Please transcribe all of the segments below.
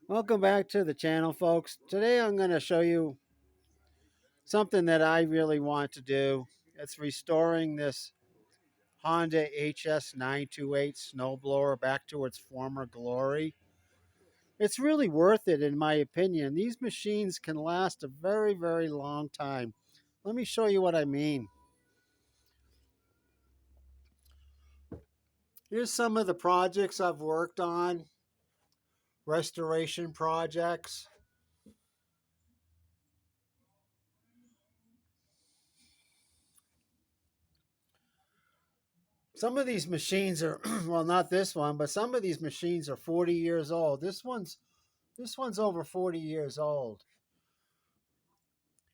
Welcome back to the channel, folks. Today I'm going to show you something that I really want to do. It's restoring this Honda HS928 snowblower back to its former glory. It's really worth it, in my opinion. These machines can last a very, very long time. Let me show you what I mean. Here's some of the projects I've worked on, restoration projects. Some of these machines are, well, not this one, but some of these machines are 40 years old. This one's over 40 years old.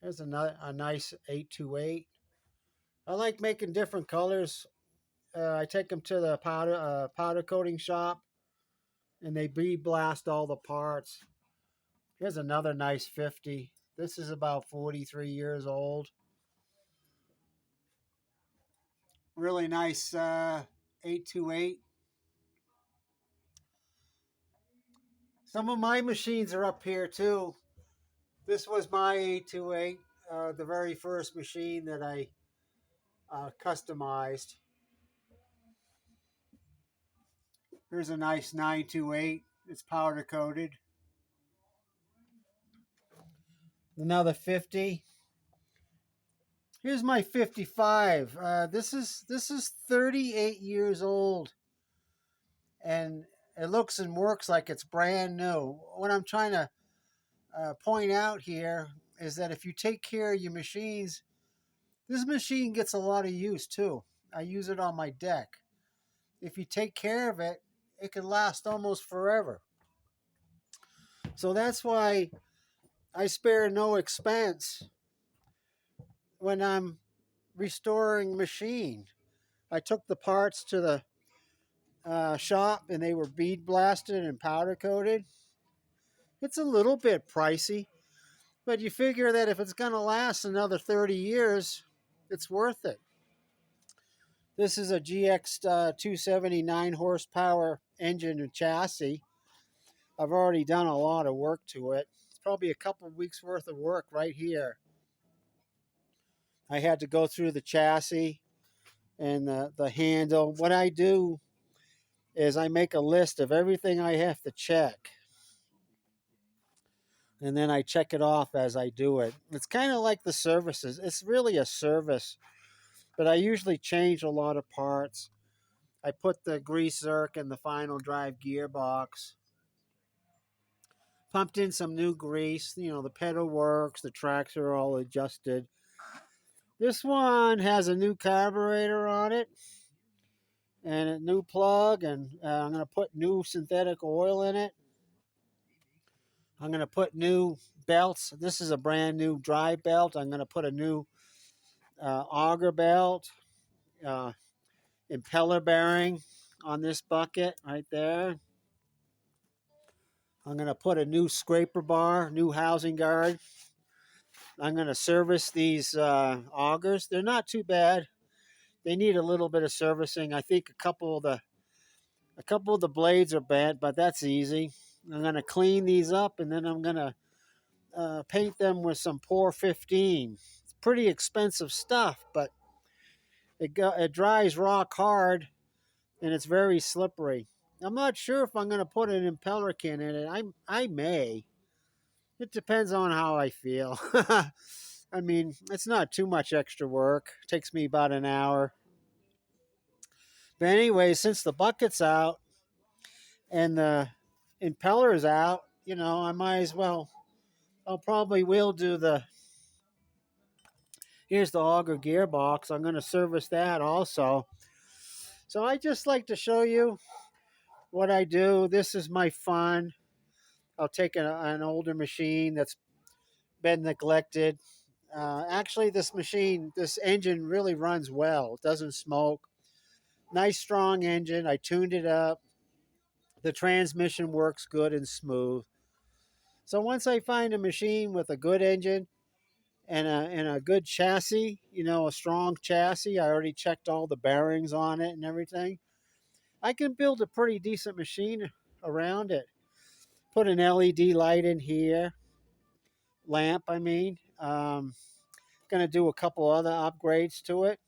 Here's a nice 828. I like making different colors. I take them to the powder coating shop, and they bead blast all the parts. Here's another nice 50. This is about 43 years old. Really nice 828. Some of my machines are up here too. This was my 828, the very first machine that I customized. Here's a nice 928. It's powder coated. Another 50. Here's my 55. This is 38 years old, and it looks and works like it's brand new. What I'm trying to point out here is that if you take care of your machines, this machine gets a lot of use too. I use it on my deck. If you take care of it, it can last almost forever. So that's why I spare no expense when I'm restoring machine. I took the parts to the shop and they were bead blasted and powder coated. It's a little bit pricey, but you figure that if it's going to last another 30 years, it's worth it. This is a GX 279 horsepower engine and chassis. I've already done a lot of work to it. It's probably a couple of weeks worth of work right here. I had to go through the chassis and the handle. What I do is I make a list of everything I have to check, and then I check it off as I do it. It's kind of like the services. It's really a service, but I usually change a lot of parts. I put the grease Zerk in the final drive gearbox. Pumped in some new grease. The pedal works. The tracks are all adjusted. This one has a new carburetor on it and a new plug, and I'm going to put new synthetic oil in it. I'm going to put new belts. This is a brand new dry belt. I'm going to put a new auger belt, impeller bearing on this bucket right there. I'm going to put a new scraper bar, new housing guard. I'm going to service these augers. They're not too bad. They need a little bit of servicing. I think a couple of the blades are bent, but that's easy. I'm going to clean these up, and then I'm going to paint them with some Pour 15. It's pretty expensive stuff, but it dries rock hard, and it's very slippery. I'm not sure if I'm going to put an impeller kit in it. I may. It depends on how I feel. I mean, it's not too much extra work. It takes me about an hour. But anyway, since the bucket's out and the impeller's out, I might as well. I'll probably will do here's the auger gearbox. I'm going to service that also. So I just like to show you what I do. This is my fun. I'll take an older machine that's been neglected. Actually, this engine really runs well. It doesn't smoke. Nice strong engine. I tuned it up. The transmission works good and smooth. So once I find a machine with a good engine and a good chassis, a strong chassis, I already checked all the bearings on it and everything, I can build a pretty decent machine around it. Put an LED light in here, lamp, I mean. Going to do a couple other upgrades to it.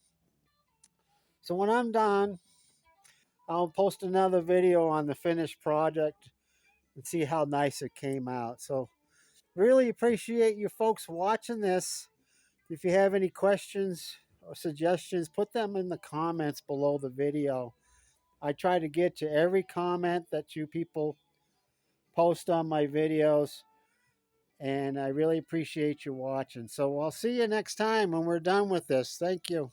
So when I'm done, I'll post another video on the finished project and see how nice it came out. So really appreciate you folks watching this. If you have any questions or suggestions, put them in the comments below the video. I try to get to every comment that you people post on my videos, and I really appreciate you watching. So I'll see you next time when we're done with this. Thank you.